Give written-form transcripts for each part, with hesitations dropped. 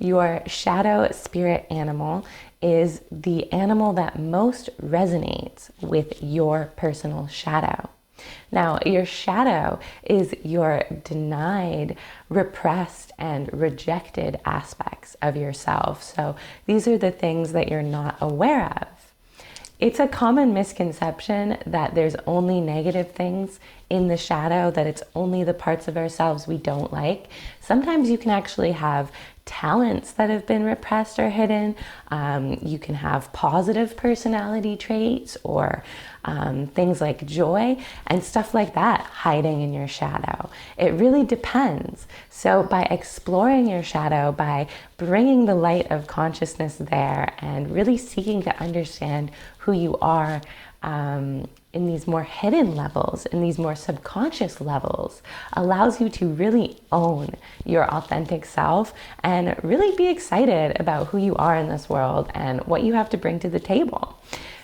Your shadow spirit animal is the animal that most resonates with your personal shadow. Now, your shadow is your denied, repressed, and rejected aspects of yourself. So these are the things that you're not aware of. It's a common misconception that there's only negative things in the shadow, that it's only the parts of ourselves we don't like. Sometimes you can actually have talents that have been repressed or hidden. You can have positive personality traits or things like joy and stuff like that hiding in your shadow. It really depends. So by exploring your shadow, by bringing the light of consciousness there and really seeking to understand who you are in these more hidden levels, in these more subconscious levels, allows you to really own your authentic self and really be excited about who you are in this world and what you have to bring to the table.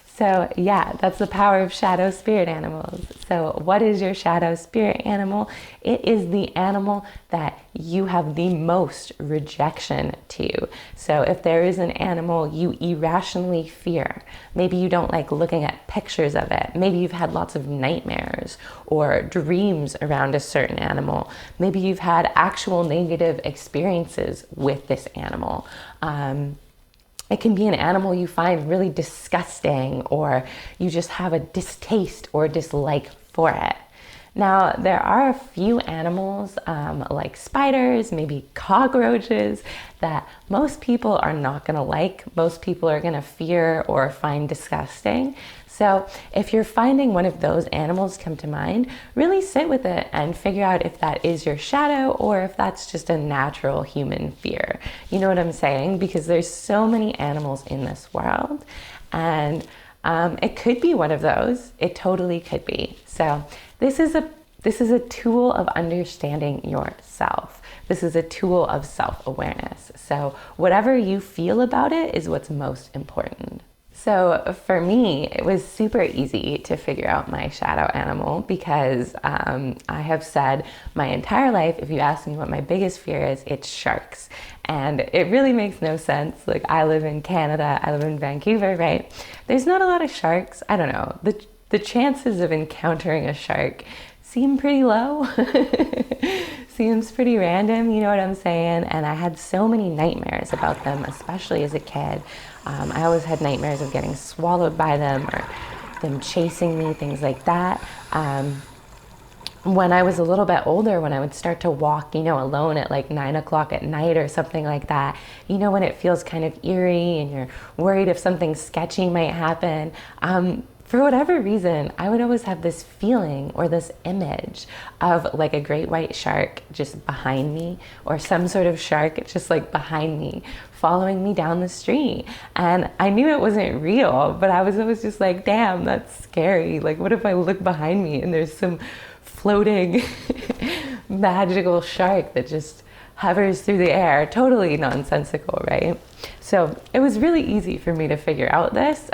So yeah, that's the power of shadow spirit animals. So what is your shadow spirit animal? It is the animal that you have the most rejection to. So if there is an animal you irrationally fear, maybe you don't like looking at pictures of it, maybe you've had lots of nightmares or dreams around a certain animal, maybe you've had actual negative experiences with this animal. It can be an animal you find really disgusting, or you just have a distaste or dislike for it. Now, there are a few animals like spiders, maybe cockroaches, that most people are not going to like, most people are going to fear or find disgusting. So if you're finding one of those animals come to mind, really sit with it and figure out if that is your shadow or if that's just a natural human fear. You know what I'm saying? Because there's so many animals in this world, and it could be one of those. It totally could be. So this is a tool of understanding yourself. This is a tool of self-awareness. So whatever you feel about it is what's most important. So for me, it was super easy to figure out my shadow animal because I have said my entire life, if you ask me what my biggest fear is, it's sharks. And it really makes no sense. Like, I live in Canada, I live in Vancouver, right? There's not a lot of sharks. I don't know. The chances of encountering a shark seem pretty low. Seems pretty random, you know what I'm saying? And I had so many nightmares about them, especially as a kid. I always had nightmares of getting swallowed by them or them chasing me, things like that. When I was a little bit older, when I would start to walk, alone at like 9 o'clock at night or something like that, when it feels kind of eerie and you're worried if something sketchy might happen, for whatever reason, I would always have this feeling or this image of like a great white shark just behind me, or some sort of shark just like behind me, following me down the street. And I knew it wasn't real, but I was always just like, damn, that's scary. Like, what if I look behind me and there's some floating magical shark that just hovers through the air? Totally nonsensical, right? So it was really easy for me to figure out this,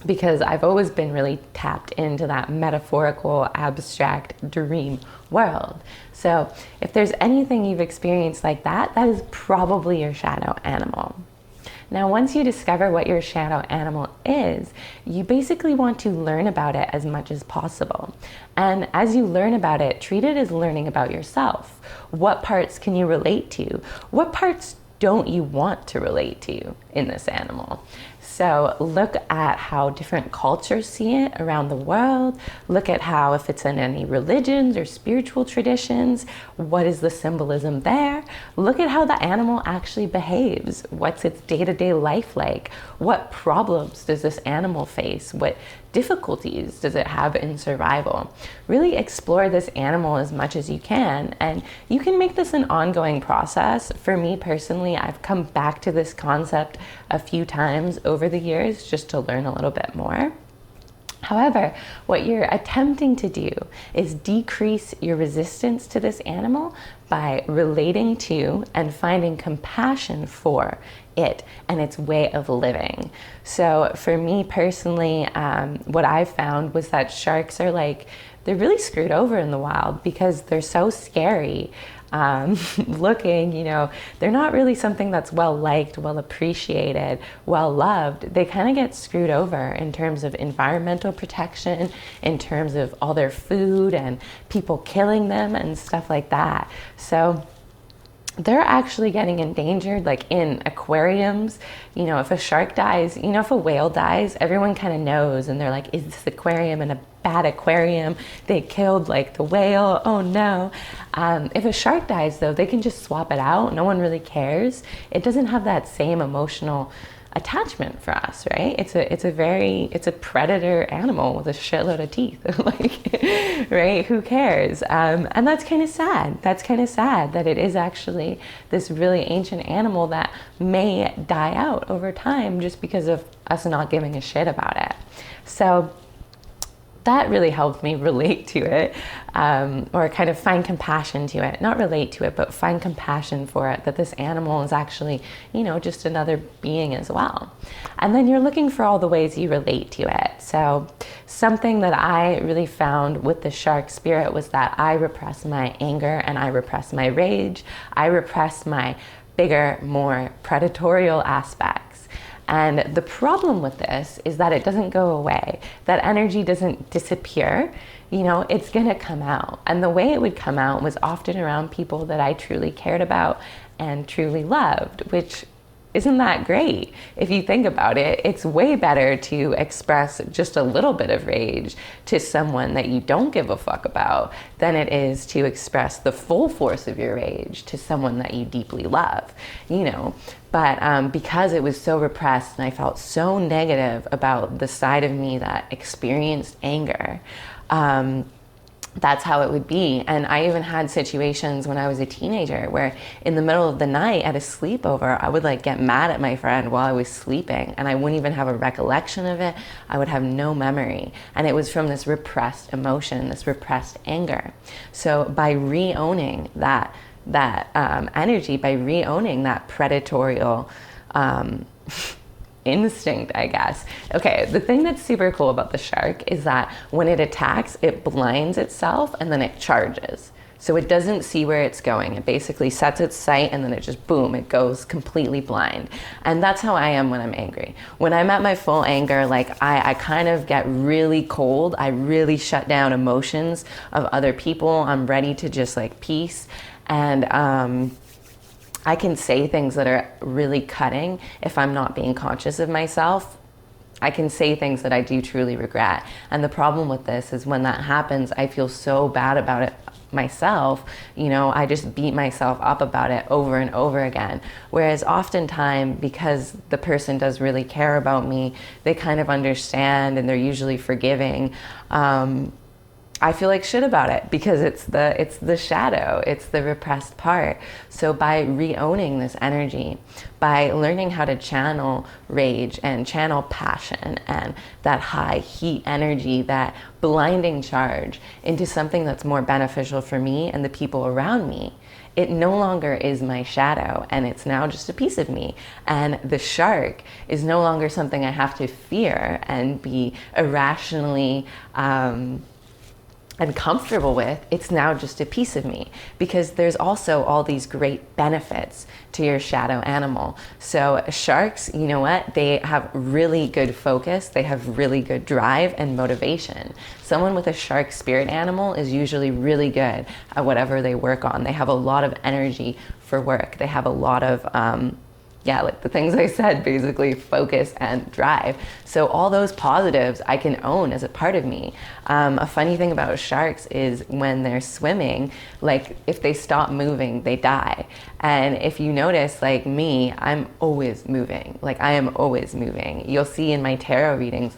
because I've always been really tapped into that metaphorical, abstract dream world. So if there's anything you've experienced like that, that is probably your shadow animal. Now, once you discover what your shadow animal is, you basically want to learn about it as much as possible. And as you learn about it, treat it as learning about yourself. What parts can you relate to? What parts don't you want to relate to in this animal? So look at how different cultures see it around the world. Look at how, if it's in any religions or spiritual traditions, what is the symbolism there? Look at how the animal actually behaves. What's its day-to-day life like? What problems does this animal face? What difficulties does it have in survival? Really explore this animal as much as you can, and you can make this an ongoing process. For me personally, I've come back to this concept a few times over the years just to learn a little bit more. However, what you're attempting to do is decrease your resistance to this animal by relating to and finding compassion for it and its way of living. So for me personally, what I found was that sharks are they're really screwed over in the wild because they're so scary. looking, they're not really something that's well liked, well appreciated, well loved. They kind of get screwed over in terms of environmental protection, in terms of all their food and people killing them and stuff like that. So they're actually getting endangered, like in aquariums. If a shark dies, if a whale dies, everyone kind of knows, and they're like, is this aquarium in a bad aquarium? They killed like the whale. Oh no. If a shark dies though, they can just swap it out. No one really cares. It doesn't have that same emotional attachment for us, right? It's a predator animal with a shitload of teeth. Like, right? Who cares? And that's kind of sad. That's kind of sad that it is actually this really ancient animal that may die out over time just because of us not giving a shit about it. So that really helped me relate to it, or kind of find compassion to it. Not relate to it, but find compassion for it, that this animal is actually, just another being as well. And then you're looking for all the ways you relate to it. So something that I really found with the shark spirit was that I repress my anger and I repress my rage. I repress my bigger, more predatorial aspects. And the problem with this is that it doesn't go away. That energy doesn't disappear. It's gonna come out. And the way it would come out was often around people that I truly cared about and truly loved, which isn't that great? If you think about it, it's way better to express just a little bit of rage to someone that you don't give a fuck about than it is to express the full force of your rage to someone that you deeply love, But because it was so repressed and I felt so negative about the side of me that experienced anger, that's how it would be. And I even had situations when I was a teenager where in the middle of the night at a sleepover, I would get mad at my friend while I was sleeping, and I wouldn't even have a recollection of it. I would have no memory. And it was from this repressed emotion, this repressed anger. So by re-owning that energy, by re-owning that predatorial instinct, I guess. Okay, the thing that's super cool about the shark is that when it attacks, it blinds itself and then it charges. So it doesn't see where it's going. It basically sets its sight and then it just, boom, it goes completely blind. And that's how I am when I'm angry. When I'm at my full anger, I kind of get really cold. I really shut down emotions of other people. I'm ready to just peace. And I can say things that are really cutting if I'm not being conscious of myself. I can say things that I do truly regret. And the problem with this is when that happens, I feel so bad about it myself. I just beat myself up about it over and over again. Whereas oftentimes, because the person does really care about me, they kind of understand and they're usually forgiving. I feel like shit about it because it's the shadow, it's the repressed part. So by re-owning this energy, by learning how to channel rage and channel passion and that high heat energy, that blinding charge into something that's more beneficial for me and the people around me, it no longer is my shadow, and it's now just a piece of me. And the shark is no longer something I have to fear and be irrationally uncomfortable with. It's now just a piece of me, because there's also all these great benefits to your shadow animal. So sharks, you know what? They have really good focus. They have really good drive and motivation. Someone with a shark spirit animal is usually really good at whatever they work on. They have a lot of energy for work. They have a lot of the things I said, basically focus and drive. So all those positives I can own as a part of me. A funny thing about sharks is when they're swimming, if they stop moving, they die. And if you notice, me, I'm always moving. I am always moving. You'll see in my tarot readings,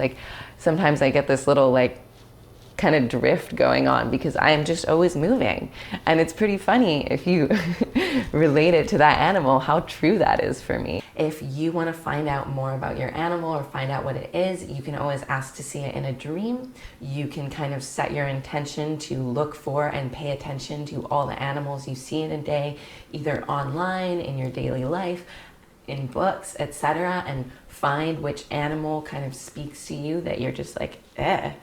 sometimes I get this little kind of drift going on because I am just always moving. And it's pretty funny if you relate it to that animal, how true that is for me. If you want to find out more about your animal or find out what it is, you can always ask to see it in a dream. You can kind of set your intention to look for and pay attention to all the animals you see in a day, either online, in your daily life, in books, etc., and find which animal kind of speaks to you that you're just I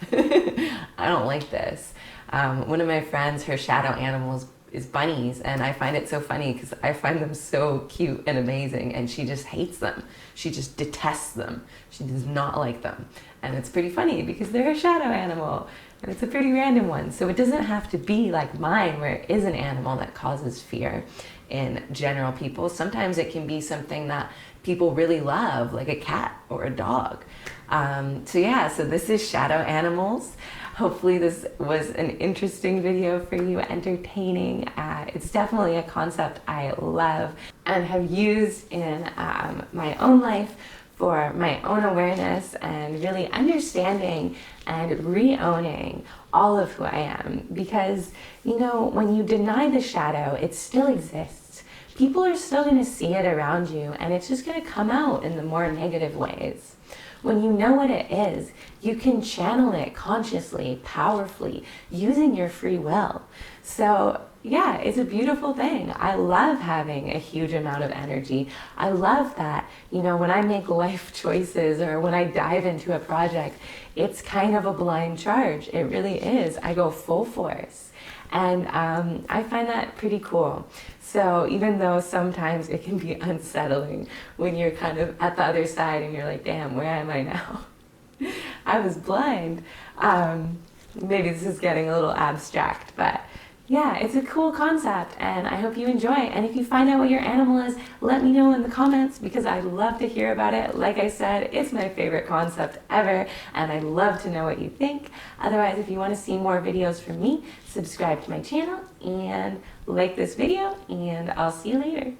don't like this. One of my friends, her shadow animal is is bunnies, and I find it so funny because I find them so cute and amazing, and she just hates them. She just detests them. She does not like them. And it's pretty funny because they're a shadow animal, and it's a pretty random one. So it doesn't have to be like mine, where it is an animal that causes fear in general people. Sometimes it can be something that people really love, like a cat or a dog. So this is shadow animals. Hopefully this was an interesting video for you, entertaining. It's definitely a concept I love and have used in my own life for my own awareness and really understanding and re-owning all of who I am. Because, you know, when you deny the shadow, it still exists. People are still going to see it around you, and it's just going to come out in the more negative ways. When you know what it is, you can channel it consciously, powerfully, using your free will. So yeah, it's a beautiful thing. I love having a huge amount of energy. I love that, you know, when I make life choices or when I dive into a project, it's kind of a blind charge. It really is. I go full force. And I find that pretty cool. So even though sometimes it can be unsettling when you're kind of at the other side and you're like, damn, where am I now? I was blind. Maybe this is getting a little abstract, but yeah, it's a cool concept, and I hope you enjoy it. And if you find out what your animal is, let me know in the comments, because I'd love to hear about it. Like I said, it's my favorite concept ever, and I'd love to know what you think. Otherwise, if you want to see more videos from me, subscribe to my channel and like this video, and I'll see you later.